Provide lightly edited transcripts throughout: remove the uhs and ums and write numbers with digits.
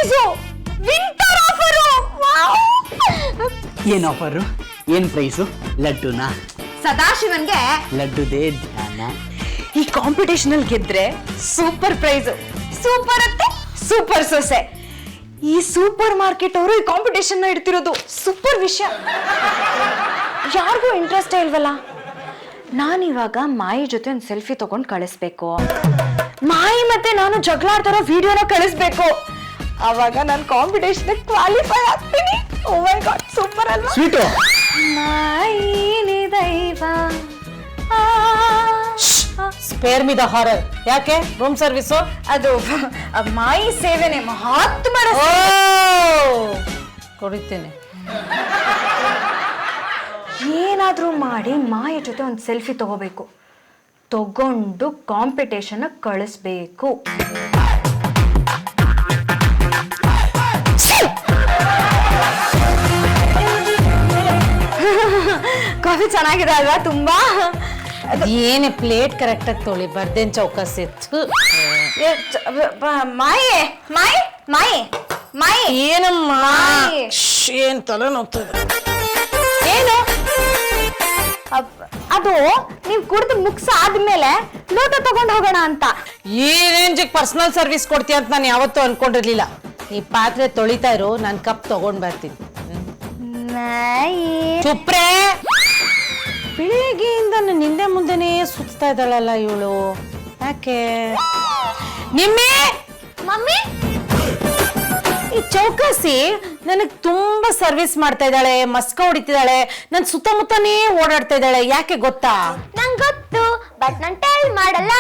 Price, winter offer. ಏನ್ offer, ಏನ್ price? ಲಡ್ಡುನಾ? ಸದಾಶಿವನ್ಗೆ ಲಡ್ಡುದೇ ಧ್ಯಾನ. ಈ ಕಾಂಪಿಟೇಷನ್ ಅಲ್ಲಿ ಗೆದ್ರೆ ಸೂಪರ್ ಪ್ರೈಸ್, ಸೂಪರ್ ಅತ್ತೆ, ಸೂಪರ್ ಸೊಸೆ. ಈ ಸೂಪರ್ ಮಾರ್ಕೆಟ್ ಅವರು ಈ ಕಾಂಪಿಟೇಷನ್ ನ ಇಡ್ತಿರೋದು ಸೂಪರ್ ವಿಷಯ. ಯಾರಿಗೂ ಇಂಟ್ರೆಸ್ಟ್ ಇಲ್ವಲ್ಲ. ನಾನಿವಾಗ ಮಾಯಿ ಜೊತೆ ಒಂದು ಸೆಲ್ಫಿ ತಗೊಂಡು ಕಳಿಸ್ಬೇಕು. ಮಾಯಿ ಮತ್ತೆ ನಾನು ಜಗಳ ಆಡ್ತಾರೋ ವಿಡಿಯೋನ ಕಳಿಸ್ಬೇಕು. ಅವಾಗ ನಾನು ಕಾಂಪಿಟೇಷನ್ ಕ್ವಾಲಿಫೈ ಆಗ್ತೀನಿ. ಓ ಮೈ ಗಾಡ್, ಸೂಪರ್ ಅಲ್ವಾ? ಸ್ವೀಟು. ಮಾಯಿನಿ ದೈವ. Spare me the horror. ಯಾಕೆ ರೂಮ್ ಸರ್ವಿಸು? ಅದು ಮಾಯಿ ಸೇವೆನೆ ಮಹಾತ್ಮರ. ಕೊಡಿತೀನಿ. ಏನಾದ್ರೂ ಮಾಡಿ ಮಾಯಿ ಜೊತೆ ಒಂದು ಸೆಲ್ಫಿ ತಗೋಬೇಕು, ತಗೊಂಡು ಕಾಂಪಿಟೇಷನ್ ಕಳಿಸ್ಬೇಕು. ಕಾಫಿ ಚೆನ್ನಾಗಿದೆ ಅಲ್ವಾ? ತುಂಬಾ. ಏನೇ ಪ್ಲೇಟ್ ಕರೆಕ್ಟ್ ಆಗಿ ತೊಳಿ, ಬರ್ದೇನ್ ಚೌಕಾಸಿ. ಮಾಯಿ ಮಾಯಿ ಮಾಯಿ ಮಾಯಿ. ಏನಮ್ಮ ಏನ್ ತಲೆ ನೋಗ್ತದೆ? ಏನು ಅದು? ನೀವು ಕುಡಿದು ಮುಗ್ಸ ಆದ್ಮೇಲೆ ಲೋಟ ತಗೊಂಡು ಹೋಗೋಣ ಅಂತ. ಈ ರೇಂಜಿಗೆ ಪರ್ಸನಲ್ ಸರ್ವಿಸ್ ಕೊಡ್ತೀಯ ಅಂತ ನಾನು ಯಾವತ್ತೂ ಅನ್ಕೊಂಡಿರ್ಲಿಲ್ಲ. ಈ ಪಾತ್ರೆ ತೊಳಿತಾ ಇರು, ನಾನು ಕಪ್ ತಗೊಂಡ್ ಬರ್ತೀನಿ. ಚುಪ್ರೆ. ಬೆಳಿಗ್ಗೆಯಿಂದ ನನ್ನ ಹಿಂದೆ ಮುಂದೆನೇ ಸುತ್ತಾ ಇದ್ದಾಳಲ್ಲ ಇವಳು, ಯಾಕೆ? ನಿಮ್ಮೆ ಮಮ್ಮಿ, ಈ ಚೌಕಾಸಿ ನನಗೆ ತುಂಬಾ ಸರ್ವಿಸ್ ಮಾಡ್ತಾ ಇದ್ದಾಳೆ, ಮಸ್ಕ ಹೊಡಿತಿದ್ದಾಳೆ, ನನ್ನ ಸುತ್ತಮುತ್ತನೇ ಓಡಾಡ್ತಾ ಇದ್ದಾಳೆ. ಯಾಕೆ ಗೊತ್ತಾ? ನಂಗೆ ಗೊತ್ತು, ಬಟ್ ನಾನು ಟೆಲ್ ಮಾಡಲ್ಲ.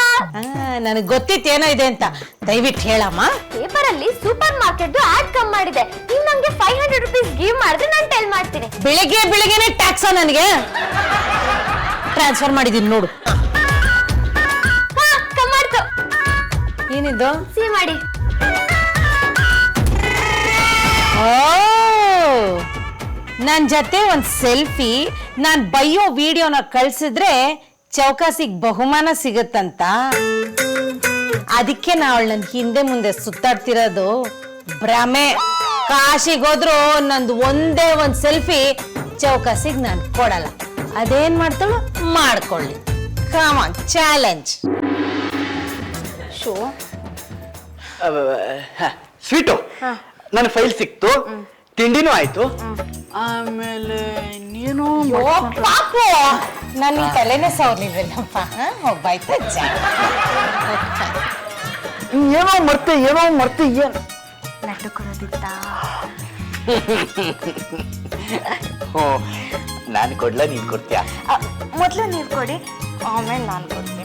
ನನಗೆ ಗೊತ್ತಿತ್ತು ಏನೋ ಇದೆ ಅಂತ. ದಯವಿಟ್ಟು ಹೇಳಮ್ಮ. ಪೇಪರ್ ಅಲ್ಲಿ ಸೂಪರ್ ಮಾರ್ಕೆಟ್ ಆಡ್ ಕಮ್ ಮಾಡಿದೆ. ನೀವು ನಂಗೆ 500 ರೂಪೀಸ್ ಗಿವ್ ಮಾಡಿದ್ರೆ ನಾನು ಟೆಲ್ ಮಾಡ್ತೀನಿ. ಬೆಳಿಗ್ಗೆನೆ ಟ್ಯಾಕ್ಸ ನನಗೆ ಟ್ರಾನ್ಸ್ಫರ್ ಮಾಡಿದೀನಿ ನೋಡು. ಕಮ್ ಮಾಡ್ತು. ಏನಿದು? ಸಿ ಮಾಡಿ. ನನ್ ಜೊತೆ ಒಂದ್ ಸೆಲ್ಫಿ ನಾನ್ ಬೈಯೋ ವಿಡಿಯೋನ ಕಳ್ಸಿದ್ರೆ ಚೌಕಾಸಿಗೆ ಬಹುಮಾನ ಸಿಗತ್ತಂತ. ಅದಕ್ಕೆ ನಾ ಅವಳು ನನ್ ಹಿಂದೆ ಮುಂದೆ ಸುತ್ತಾಡ್ತಿರೋದು. ಭ್ರಮೆ. ಕಾಶಿಗೋದ್ರು ನಂದು ಒಂದೇ ಒಂದ್ ಸೆಲ್ಫಿ ಚೌಕಾಸಿಗೆ ನಾನು ಕೊಡಲ್ಲ. ಅದೇನ್ ಮಾಡ್ತಾಳು ಮಾಡ್ಕೊಳ್ಳಿ. Come on, challenge. Show sweet, ನನ್ನ ಫೈಲ್ ಸಿಕ್ತು, ತಿಂಡಿನೂ ಆಯ್ತು. ಆಮೇಲೆ ನೀನು ಪಾಪು, ನನ್ನ ತಲೆನೇ ಸವರ್ಲಿಲ್ವಲ್ಲಪ್ಪ. ಒಬ್ಬಾಯ್ತು ಏನೋ ಮರ್ತೆ ಏನು ಲಡ್ಡು ಕೊಡೋದಿತ್ತ? ನಾನು ಕೊಡ್ಲಾ, ನೀನ್ ಕೊಡ್ತೀಯ? ಮೊದಲು ನೀವು ಕೊಡಿ, ಆಮೇಲೆ ನಾನು ಕೊಡ್ತೀನಿ.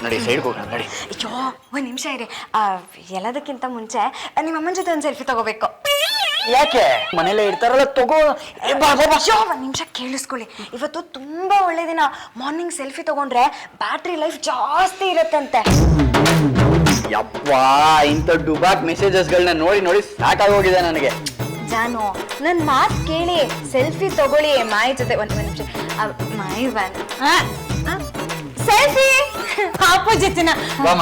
ನೋಡಿ, ಸೈಡ್ಗೆ ಹೋಗೋಣ ನೋಡಿ. ಅಯ್ಯೋ, ಒಂದ್ ನಿಮಿಷ ಇರಿ. ಎಲ್ಲದಕ್ಕಿಂತ ಮುಂಚೆ ನಿಮ್ಮ ಅಮ್ಮನ ಜೊತೆ ಒಂದು ಸೆಲ್ಫಿ ತಗೋಬೇಕು. ಯಾಕೆ? ಮನೇಲೆ ಇರ್ತಾರಲ್ಲ, ತಗೋ. ಅಯ್ಯೋ, ಒಂದ್ ನಿಮಿಷ ಕೇಳಿಸ್ಕೊಳ್ಳಿ. ಇವತ್ತು ತುಂಬಾ ಒಳ್ಳೆ ದಿನ. ಮಾರ್ನಿಂಗ್ ಸೆಲ್ಫಿ ತಗೊಂಡ್ರೆ ಬ್ಯಾಟ್ರಿ ಲೈಫ್ ಜಾಸ್ತಿ ಇರತ್ತಂತೆ. ಯಪ್ಪಾ, ಇಂಥ ಡುಬಾಕ್ ಮೆಸೇಜಸ್ಗಳನ್ನ ನೋಡಿ ನೋಡಿ ಸಾಕಾಗೋಗಿದೆ ನನಗೆ. ಜಾನು, ನನ್ ಮಾತ್ ಕೇಳಿ, ಸೆಲ್ಫಿ ತಗೊಳ್ಳಿ ಮಾಯಿ ಜೊತೆ. ಒಂದ್ ನಿಮಿಷ. ಮಾಯಿ ಬನ್ ಸೆಲ್ಫಿ. ಪಾಪ ಜೊತೆನ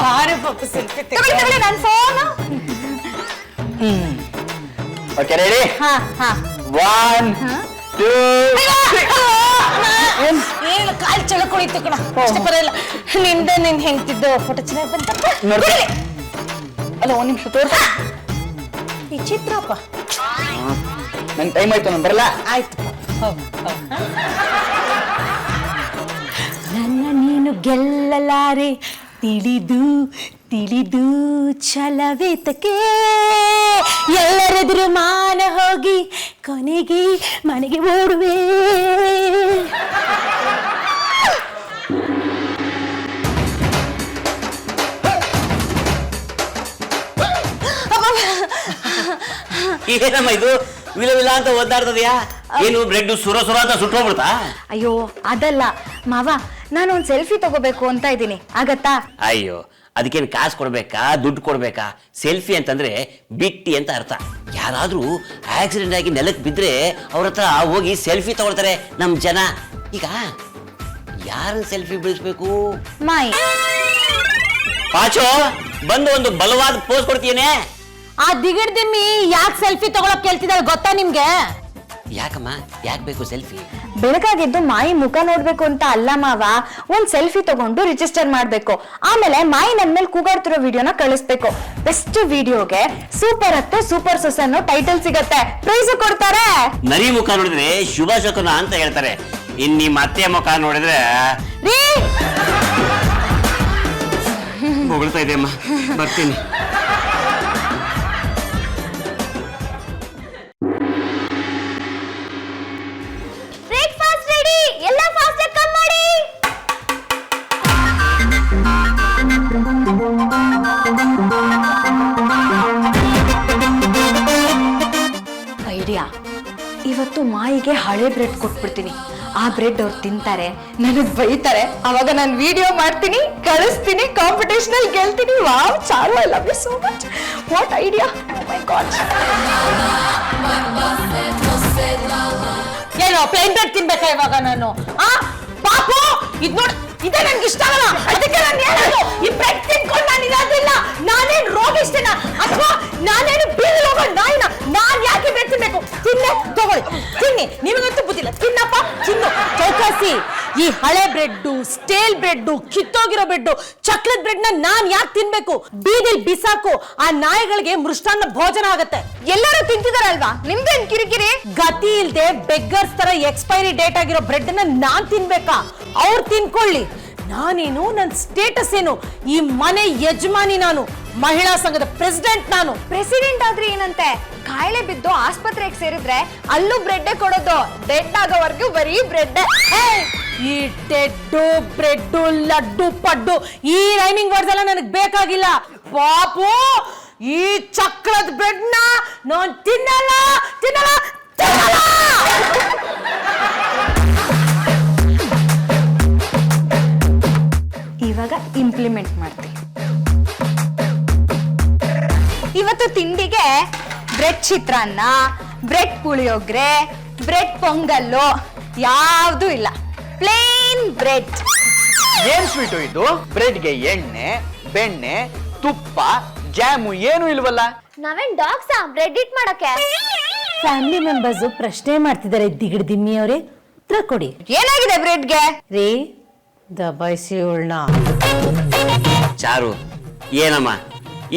ಬಾರೆ ಪಾಪ ಸೆಲ್ಫಿ ತಗೊಳ್ಳಿ ನನ್ನ ಫೋನ್. Okay, ready? ಹಾ ಹಾ. 1 2 ಏನು ಕಾಲ್ ಚಳಕೊಳಿತು ಕಣ. ಅಷ್ಟೇ ಬರಲ್ಲ. ನಿಂದ ನಿನ್ ಹೆಂಗ್ತಿದ್ದು ಫೋಟೋ ಚೆನ್ನಾಗಿ ಬಂತಪ್ಪ. ಅಲ್ಲ, ಒಂದ್ ನಿಮಿಷ ತೋರ್ಸ. ಈ ಚಿತ್ರಪ್ಪ. ನಂಗೆ ಟೈಮ್ ಆಯ್ತು, ನಾನು ಬರಲ್ಲ. ಆಯ್ತು. ನನ್ನ ನೀನು ಗೆಲ್ಲಲಾರೆ, ತಿಳಿದು ತಿಳಿದು ಛಲವೇತಕ್ಕೆ, ಎಲ್ಲರೆದುರು ಮಾನ ಹೋಗಿ ಕೊನೆಗೆ ಮನೆಗೆ ಓಡುವೆ. ಏನಮ್ಮ ಇದು ವಿಲ ವಿಲ ಅಂತ ಒದ್ದಾಡ್ತದ್ಯಾ? ಏನು ಬ್ರೆಡ್ ಸುರ ಸುರ ಅಂತ ಸುಟ್ಟೋಗ್ಬಿಡ್ತಾ? ಅಯ್ಯೋ, ಅದಲ್ಲ ಮಾವ, ನಾನು ಒಂದು ಸೆಲ್ಫಿ ತಗೋಬೇಕು ಅಂತ ಇದ್ದೀನಿ, ಆಗತ್ತಾ? ಅಯ್ಯೋ, ಅದಕ್ಕೇನು ಕಾಸು ಕೊಡ್ಬೇಕಾ, ದುಡ್ಡು ಕೊಡ್ಬೇಕಾ? ಸೆಲ್ಫಿ ಅಂತಂದ್ರೆ ಬಿಟ್ಟಿ ಅಂತ ಅರ್ಥ. ಯಾರಾದ್ರೂ ಆಕ್ಸಿಡೆಂಟ್ ಆಗಿ ನೆಲಕ್ಕೆ ಬಿದ್ರೆ ಅವ್ರ ಹತ್ರ ಹೋಗಿ ಸೆಲ್ಫಿ ತಗೊಳ್ತಾರೆ ನಮ್ ಜನ. ಈಗ ಯಾರನ್ನ ಸೆಲ್ಫಿ ಬಿಡಿಸ್ಬೇಕು? ಮಾಯಿ. ಪಾಚು ಬಂದು ಒಂದು ಬಲವಾದ ಪೋಸ್ ಕೊಡ್ತೀನಿ. ಆ ದಿಗಿಡ್ದಿಮ್ಮಿ ಯಾಕೆ ಸೆಲ್ಫಿ ತಗೊಳಕ್ ಕೇಳ್ತಿದ್ದಾಳೆ ಗೊತ್ತಾ ನಿಮ್ಗೆ? ಯಾಕಮ್ಮ ಯಾಕೆ ಬೇಕು ಸೆಲ್ಫಿ? ಬೆಳಗಾಗಿದ್ದು ಮಾಯಿ ಮುಖ ನೋಡ್ಬೇಕು ಅಂತ ಅಲ್ಲ ಮಾವ, ಒಂದ್ ಸೆಲ್ಫಿ ತಗೊಂಡು ರಿಜಿಸ್ಟರ್ ಮಾಡ್ಬೇಕು. ಆಮೇಲೆ ಮಾಯಿ ನನ್ ಮೇಲೆ ಕೂಗಾಡ್ತಿರೋ ವಿಡಿಯೋನ ಕಳಿಸ್ಬೇಕು. ಬೆಸ್ಟ್ ವಿಡಿಯೋಗೆ ಸೂಪರ್ ಅತ್ತೆ ಸೂಪರ್ ಸೊಸೆ ಅನ್ನೋ ಟೈಟಲ್ ಸಿಗತ್ತೆ, ಪ್ರೈಸ್ ಕೊಡ್ತಾರೆ. ನರಿ ಮುಖ ನೋಡಿದ್ರೆ ಶುಭ ಶಕುನ ಅಂತ ಹೇಳ್ತಾರೆ. ಇನ್ ನಿಮ್ಮ ಅತ್ತೆ ಮುಖ ನೋಡಿದ್ರೆ ರೀ ಹೊಗಳ್ತಾ ಇದೆ ಅಮ್ಮ, ಬರ್ತೀನಿ. ಬ್ರೇಕ್ಫಾಸ್ಟ್ ರೆಡಿ, ಎಲ್ಲ ಫಾಸ್ಟ್ ಆಗಿ ಕಮ್ ಮಾಡಿ. ಐಡಿಯಾ, ಇವತ್ತು ಮಾಯಿಗೆ ಹಳೆ ಬ್ರೆಡ್ ಕೊಟ್ಬಿಡ್ತೀನಿ. ಆ ಬ್ರೆಡ್ ಅವ್ರು ತಿಂತಾರೆ, ನನಗ್ ಬೈತಾರೆ. ಅವಾಗ ನಾನು ವಿಡಿಯೋ ಮಾಡ್ತೀನಿ, ಕಳಿಸ್ತೀನಿ, ಕಾಂಪಿಟೇಷನ್ ಅಲ್ಲಿ ಗೆಲ್ತೀನಿ. Wow Charu, I love you so much. What idea, oh my god. ಏನೋ ಪ್ಲೇನ್ ಬ್ರೆಡ್ ತಿನ್ಬೇಕಾ ಇವಾಗ ನಾನು? ಪಾಪು ಇದ್ ನೋಡಿ, ಇದೇ ನನ್ಗೆ ಇಷ್ಟ ಆಗಲ್ಲ. ಅದಕ್ಕೆ ನಾನು ಹೇಳೋದು, ಈ ಬ್ರೆಡ್ ತಿನ್ಕೊಂಡು ನಾನು ಇರೋದಿಲ್ಲ. ನಾನೇನು ರೋಗಿಷ್ಠನ ಅಥವಾ ನಾನೇನು ಬೀದಿ ಹೋಗೋ ನಾಯಿನ? ನಾನ್ ಯಾಕೆ ಬ್ರೆಡ್ ತಿನ್ಬೇಕು? ತಿನ್ನೆ, ತಗೊಳ್ಳಿ ತಿನ್ನಿ, ನಿಮಗಂತೂ ಬುದ್ಧಿಲ್ಲ. ತಿನ್ನಪ್ಪ ತಿನ್ನು. ಚೌಕಾಸಿ, ಈ ಹಳೆ ಬ್ರೆಡ್ಡು, ಸ್ಟೇಲ್ ಬ್ರೆಡ್ಡು, ಕಿತ್ತೋಗಿರೋ ಬ್ರೆಡ್ಡು, ಚಾಕ್ಲೇಟ್ ಬ್ರೆಡ್ ನ ನಾನ್ ಯಾಕೆ ತಿನ್ಬೇಕು? ಬೀದಿಲ್ ಬಿಸಾಕು, ಆ ನಾಯಿಗಳಿಗೆ ಮೃಷ್ಟಾನ್ನ ಭೋಜನ ಆಗತ್ತೆ. ಎಲ್ಲರೂ ತಿಂತಿದಾರಲ್ವಾ, ನಿಮ್ದೇನ್ ಕಿರಿಕಿರಿ? ಗತಿ ಇಲ್ದೆ ಬೆಗ್ಗರ್ಸ್ ತರ ಎಕ್ಸ್ಪೈರಿ ಡೇಟ್ ಆಗಿರೋ ಬ್ರೆಡ್ ನ ನಾನ್ ತಿನ್ಬೇಕಾ? ಅವ್ರು ತಿನ್ಕೊಳ್ಳಿ. ನಾನೇನು, ನನ್ನ ಸ್ಟೇಟಸ್ ಏನು? ಈ ಮನೆ ಯಜಮಾನಿ ನಾನು, ಮಹಿಳಾ ಸಂಘದ ಪ್ರೆಸಿಡೆಂಟ್ ನಾನು. ಪ್ರೆಸಿಡೆಂಟ್ ಆದ್ರೆ ಏನಂತೆ, ಕಾಯಿಲೆ ಬಿದ್ದು ಆಸ್ಪತ್ರೆಗೆ ಸೇರಿದ್ರೆ ಅಲ್ಲೂ ಬ್ರೆಡ್ಡೆ ಕೊಡೋದು. ಡೆಡ್ ಆಗೋವರೆಗೂ ಬರೀ ಬ್ರೆಡ್. ಈ ಡೆಡ್ಡು ಬ್ರೆಡ್ಡು ಲಡ್ಡು ಪಡ್ಡು ಈ ರೈಮಿಂಗ್ ವರ್ಡ್ಸ್ ಎಲ್ಲ ನನಗೆ ಬೇಕಾಗಿಲ್ಲ. ಪಾಪು, ಈ ಚಕ್ರದ ಬ್ರೆಡ್ ನ ನಾನ್ ತಿನ್ನಲ್ಲ ತಿನ್ನಲ್ಲ ತಿನ್ನಲ್ಲ. ಇವಾಗ ಇಂಪ್ಲಿಮೆಂಟ್ ಮಾಡ್ತೀನಿ. ಇವತ್ತು ತಿಂಡಿಗೆ ಬ್ರೆಡ್ ಚಿತ್ರಾನ್ನ, ಬ್ರೆಡ್ ಪುಳಿಯೋಗ್ರೆ, ಬ್ರೆಡ್ ಪೊಂಗಲ್ಲು ಯಾವ್ದು ಇಲ್ಲ. Plane bread. ಏನ್ ಸ್ವೀಟು ಇದು? ಬ್ರೆಡ್ಗೆ ಎಣ್ಣೆ, ಬೆಣ್ಣೆ, ತುಪ್ಪ, ಜಾಮು ಏನು ಇಲ್ವಲ್ಲ? ನಾವೇನ್ ಡಾಗ್ಸಾ ಬ್ರೆಡ್ ಇಟ್ ಮಾಡಕ್ಕೆ? ಫ್ಯಾಮಿಲಿ ಮೆಂಬರ್ಸ್ ಪ್ರಶ್ನೆ ಮಾಡ್ತಿದ್ದಾರೆ ದಿಗಿಡ್ದಿಮ್ಮಿ ಅವರೇ, ಉತ್ತರ ಕೊಡಿ. ಏನಾಗಿದೆ ಬ್ರೆಡ್ಗೆ? ರೀ ದಬಾಯಿಸಿ ಉಳ್ಳ. ಚಾರು, ಏನಮ್ಮ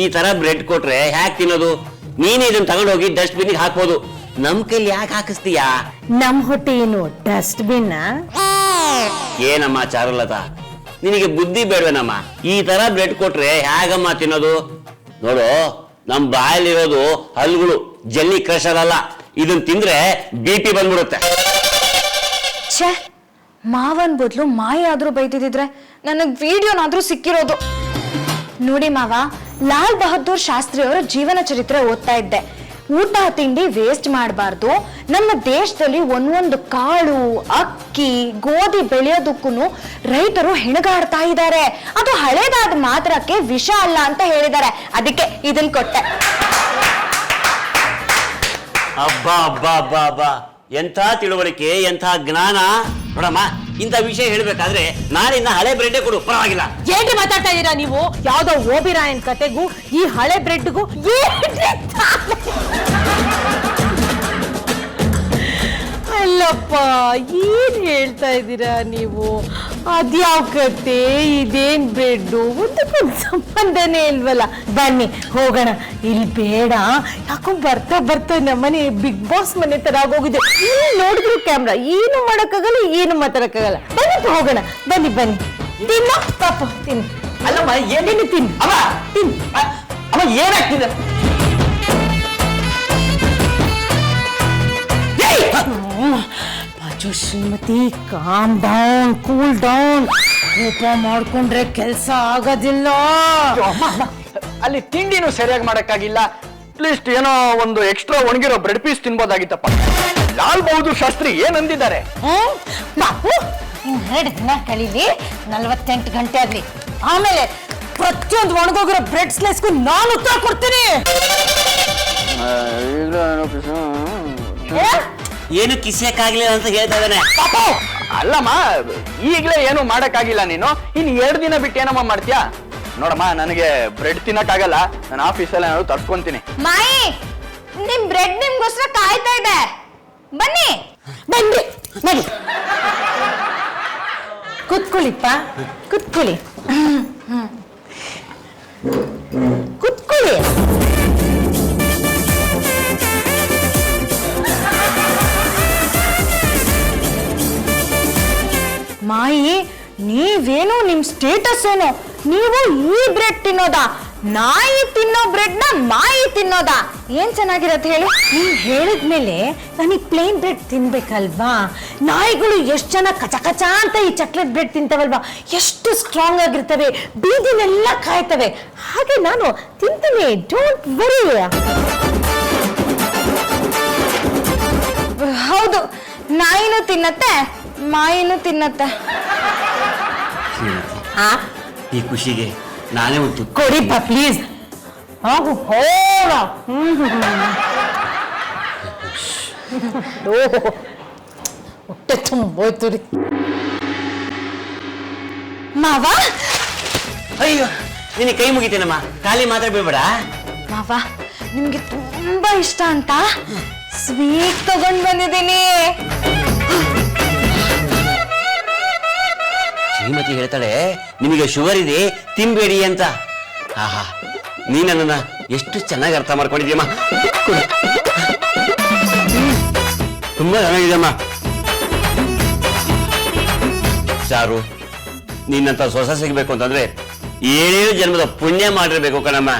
ಈ ತರ ಬ್ರೆಡ್ ಕೊಟ್ರೆ ಹ್ಯಾಕ್ ತಿನ್ನೋದು? ನೀನೇ ಇದನ್ನ ತಗೊಂಡೋಗಿ ಡಸ್ಟ್ ಬಿನ್ಗೆ ಹಾಕ್ಬೋದು, ನಮ್ ಕೈಲಿ ಯಾಕೆ ಹಾಕಿಸ್ತೀಯಾ? ನಮ್ ಹೊಟ್ಟೆ ಏನು ಡಸ್ಟ್ ಬಿನ್? ಏನಮ್ಮ ಚಾರುಲತಾ, ನಿನಗೆ ಬುದ್ಧಿ ಬೇಡವೇನಮ್ಮ? ಈ ತರ ಬ್ರೆಡ್ ಕೊಟ್ರೆ ಹೇಗಮ್ಮ ತಿನ್ನೋದು? ನೋಡು, ನಮ್ ಬಾಯಲ್ಲಿರೋದು ಹಲ್ಗಳು, ಜಲ್ಲಿ ಕ್ರಷರ್ ಅಲ್ಲ. ಇದನ್ನ ತಿಂದ್ರೆ BP ಬಂದ್ಬಿಡುತ್ತೆ. ಛೇ, ಮಾವನ್ ಬದಲು ಮಾಯಿ ಆದ್ರೂ ಬೈತಿದ್ರೆ ನನಗ್ ವಿಡಿಯೋನಾದ್ರೂ ಸಿಕ್ಕಿರೋದು. ನೋಡಿ ಮಾವ, ಲಾಲ್ ಬಹದ್ದೂರ್ ಶಾಸ್ತ್ರಿ ಅವರ ಜೀವನ ಚರಿತ್ರೆ ಓದ್ತಾ ಇದ್ದೆ. ಊಟ ತಿಂಡಿ ವೇಸ್ಟ್ ಮಾಡಬಾರ್ದು, ನಮ್ಮ ದೇಶದಲ್ಲಿ ಒಂದೊಂದು ಕಾಳು, ಅಕ್ಕಿ, ಗೋಧಿ ಬೆಳೆಯೋದಕ್ಕೂ ರೈತರು ಹೆಣಗಾಡ್ತಾ ಇದ್ದಾರೆ. ಅದು ಹಳೇದಾದ ಮಾತ್ರಕ್ಕೆ ವಿಷ ಅಲ್ಲ ಅಂತ ಹೇಳಿದ್ದಾರೆ. ಅದಕ್ಕೆ ಇದನ್ ಕೊಟ್ಟೆ. ಅಬ್ಬಾ ಅಬ್ಬಾ ಅಬ್ಬಾ ಅಬ್ಬಾ, ಎಂಥ ತಿಳುವಳಿಕೆ, ಎಂಥ ಜ್ಞಾನ. ನೋಡಮ್ಮ, ಇಂಥ ವಿಷಯ ಹೇಳ್ಬೇಕಾದ್ರೆ ನಾಳಿನ ಹಳೆ ಬ್ರೆಡ್ಡೇ ಕೊಡು, ಪರವಾಗಿಲ್ಲ. ಏನ್ರಿ ಮಾತಾಡ್ತಾ ಇದೀರಾ ನೀವು? ಯಾವ್ದೋ ಓಬಿರಾಯನ್ ಕತೆಗೂ ಈ ಹಳೆ ಬ್ರೆಡ್ಗೂ ಅಲ್ಲಪ್ಪ, ಏನ್ ಹೇಳ್ತಾ ಇದ್ದೀರಾ ನೀವು? ಅದ್ಯಾವ ಕತೆ, ಇದೇನ್ ಬ್ರೆಡ್ಡು, ಒಂದಕ್ಕೊಂದು ಸಂಬಂಧನೇ ಇಲ್ವಲ್ಲ. ಬನ್ನಿ ಹೋಗೋಣ. ಇಲ್ಲಿ ಬೇಡ, ಯಾಕೋ ಬರ್ತಾ ಬರ್ತಾ ನಮ್ಮನೆ ಬಿಗ್ ಬಾಸ್ ಮನೆ ತರ ಆಗೋಗಿದೆ. ಇಲ್ಲಿ ನೋಡಿದ್ರು ಕ್ಯಾಮ್ರಾ, ಏನು ಮಾಡಕ್ಕಾಗಲ್ಲ, ಏನು ಮಾತಾಡಕ್ಕಾಗಲ್ಲ. ಬನ್ನಿ ಹೋಗೋಣ, ಬನ್ನಿ ಬನ್ನಿ. ತಿನ್ನು ಪಾಪ, ತಿನ್ನು. ಅಲ್ಲಮ್ಮ, ಏನೇನು ತಿನ್ನು. ಅಮ್ಮ ತಿನ್. ಅಮ್ಮ ಏನಾಗ್ತಿದೆ? ಪಾಚು ಶ್ರೀಮತಿ, ಕಾಮ್ ಡೌನ್, ಕೂಲ್ ಡೌನ್. ಕೋಪ ಮಾಡ್ಕೊಂಡ್ರೆ ಕೆಲಸ ಆಗೋದಿಲ್ಲ. ಅಲ್ಲಿ ತಿಂಡಿನೂ ಸರಿಯಾಗಿ ಮಾಡಕ್ಕಾಗಿಲ್ಲ. ಅಟ್ಲೀಸ್ಟ್ ಏನೋ ಒಂದು ಎಕ್ಸ್ಟ್ರಾ ಒಣಗಿರೋ ಬ್ರೆಡ್ ಪೀಸ್ ತಿನ್ಬೋದಾಗಿತ್ತಪ್ಪ. ಲಾಲ್ ಬಹದ್ದೂರ್ ಶಾಸ್ತ್ರಿ ಏನಂದಿದ್ದಾರೆ? ಬಾಪು, ಇನ್ 2 ದಿನ ಕಳೀಲಿ, 48 ಗಂಟೆ ಆಗ್ಲಿ, ಆಮೇಲೆ ಪ್ರತಿಯೊಂದು ಒಣಗೋಗಿರೋ ಬ್ರೆಡ್ ಸ್ಲೈಸ್ಗೂ ನಾನು ಉತ್ತರ ಕೊಡ್ತೀನಿ. ಏನು ಕಿಸಿಯಕ್ಕಾಗ್ಲಿಲ್ಲ ಅಂತ ಹೇಳ್ತಾ ಇದ್ದಾನೆ. ಅಲ್ಲಮ್ಮ, ಈಗಲೇ ಏನು ಮಾಡಕ್ಕಾಗಿಲ್ಲ ನೀನು, ಇನ್ 2 ದಿನ ಬಿಟ್ಟು ಏನಮ್ಮ ಮಾಡ್ತೀಯಾ? ನೋಡಮ್ಮ ನನಗೆ ಬ್ರೆಡ್ ತಿನ್ನಕ್ಕಾಗಲ್ಲ, ನಾನು ಆಫೀಸಲ್ಲಿ ಏನಾದ್ರು ತರ್ಸ್ಕೊಂತೀನಿ. ಮಾಯಿ ನಿಮ್ ಬ್ರೆಡ್ ನಿಮ್ಗೋಸ್ಕರ ಕಾಯ್ತಾ ಇದೆ, ಬನ್ನಿ. ಬನ್ನಿ ನಡಿ. ಕುತ್ಕೊಳ್ಳಿಪ್ಪ, ಕುತ್ಕೊಳ್ಳಿ. ಕುತ್ಕೊಳ್ಳಿ. ಮಾಯಿ ನೀವೇನು ನಿಮ್ ಸ್ಟೇಟಸ್ ಏನು, ನೀವು ಈ ಬ್ರೆಡ್ ತಿನ್ನೋದಾ, ನಾಯಿ ತಿನ್ನೋ ಬ್ರೆಡ್ ನ ಮಾಯಿ ತಿನ್ನೋದಾ? ಏನ್ ಚೆನ್ನಾಗಿರತ್ತೆ ಹೇಳಿ? ನೀವ್ ಹೇಳಿದ್ಮೇಲೆ ನನಗೆ ಪ್ಲೇನ್ ಬ್ರೆಡ್ ತಿನ್ಬೇಕಲ್ವಾ? ನಾಯಿಗಳು ಎಷ್ಟು ಜನ ಕಚ ಕಚ ಅಂತ ಈ ಚಾಕ್ಲೇಟ್ ಬ್ರೆಡ್ ತಿಂತವಲ್ವಾ, ಎಷ್ಟು ಸ್ಟ್ರಾಂಗ್ ಆಗಿರ್ತವೆ, ಬೀದಿನೆಲ್ಲ ಕಾಯ್ತವೆ. ಹಾಗೆ ನಾನು ತಿಂತೀನಿ, ಡೋಂಟ್ ವರಿ. ಹೌದು, ನಾಯಿನೂ ತಿನ್ನತ್ತೆ, ಮಾಯಿನೂ ತಿನ್ನತ್ತೆ. ಆ ಈ ಖುಷಿಗೆ ನಾನೇ ಒಂದು ಕೊಡಿಪ್ಪ ಪ್ಲೀಸ್. ಹೋಗು ಹೋಗ. ಹೊಟ್ಟೆ ತುಂಬೋಯ್ತು ರೀ. ಮಾವ ಅಯ್ಯೋ ನಿನಗೆ ಕೈ ಮುಗಿತೇನಮ್ಮ, ಖಾಲಿ ಮಾತ್ರ ಬೀಳ್ಬೇಡ. ಮಾವ ನಿಮ್ಗೆ ತುಂಬಾ ಇಷ್ಟ ಅಂತ ಸ್ವೀಟ್ ತಗೊಂಡ್ ಬಂದಿದ್ದೀನಿ. ಶ್ರೀಮತಿ ಹೇಳ್ತಾಳೆ ನಿಮಗೆ ಶುಗರ್ ಇದೆ ತಿನ್ಬೇಡಿ ಅಂತ. ಆಹಾ ನೀ ನನ್ನನ್ನ ಎಷ್ಟು ಚೆನ್ನಾಗಿ ಅರ್ಥ ಮಾಡ್ಕೊಂಡಿದ್ಯಮ್ಮ. ತುಂಬಾ ಚೆನ್ನಾಗಿದೆಯಮ್ಮ. ಚಾರು, ನಿನ್ನಂತ ಸೊಸೆ ಸಿಗ್ಬೇಕು ಅಂತಂದ್ರೆ 7 ಜನ್ಮದ ಪುಣ್ಯ ಮಾಡಿರ್ಬೇಕು ಕಣಮ್ಮ.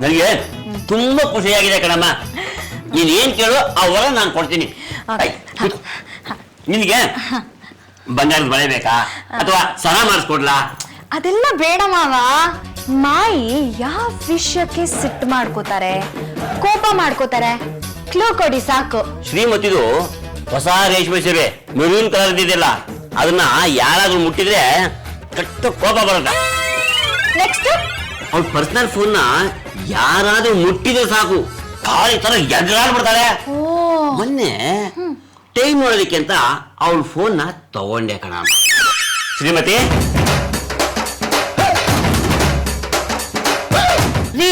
ನನಗೆ ತುಂಬಾ ಖುಷಿಯಾಗಿದೆ ಕಣಮ್ಮ. ನೀನ್ ಏನ್ ಕೇಳು ಆ ವರ ನಾನು ಕೊಡ್ತೀನಿ. ನಿನಗೆ ಬಂಗಾರದ ಬಳೆ ಬೇಕಾ ಅಥವಾ ಸರ ಮಾಡಿಸ್ಕೊಡ್ಲಾ? ಅದೆಲ್ಲ ಬೇಡ ಮಾವ. ಮಾಯಿ ಯಾವ ವಿಷಯಕ್ಕೆ ಸಿಟ್ಟು ಮಾಡ್ಕೋತಾರೆ, ಕೋಪ ಮಾಡ್ಕೋತಾರೆ? ಕ್ಲೂ ಕೊಡಿ ಸಾಕು. ಶ್ರೀಮತಿದು ಹೊಸ ರೇಷ್ಮೆ ಸೀರೆ ಮೆರೂನ್ ಕಲರ್ ಇದೆಯಲ್ಲ, ಅದನ್ನ ಯಾರಾದ್ರೂ ಮುಟ್ಟಿದ್ರೆ ಕೆಟ್ಟ ಕೋಪ ಬರುತ್ತೆ. ನೆಕ್ಸ್ಟ್ ಅವ್ಳ ಪರ್ಸನಲ್ ಫೋನ್ ನ ಯಾರಾದ್ರೂ ಮುಟ್ಟಿದ್ರೆ ಸಾಕು ಕಾಳಿ ತರ ಎದುರಾಡ್ಬಿಡ್ತಾಳೆ. ಮೊನ್ನೆ ಟೈಮ್ ನೋಡೋದಕ್ಕೆ ಅಂತ ಅವಳ ಫೋನ್ ನ ತಗೊಂಡೆ ಕಣ. ಶ್ರೀಮತಿ ರೀ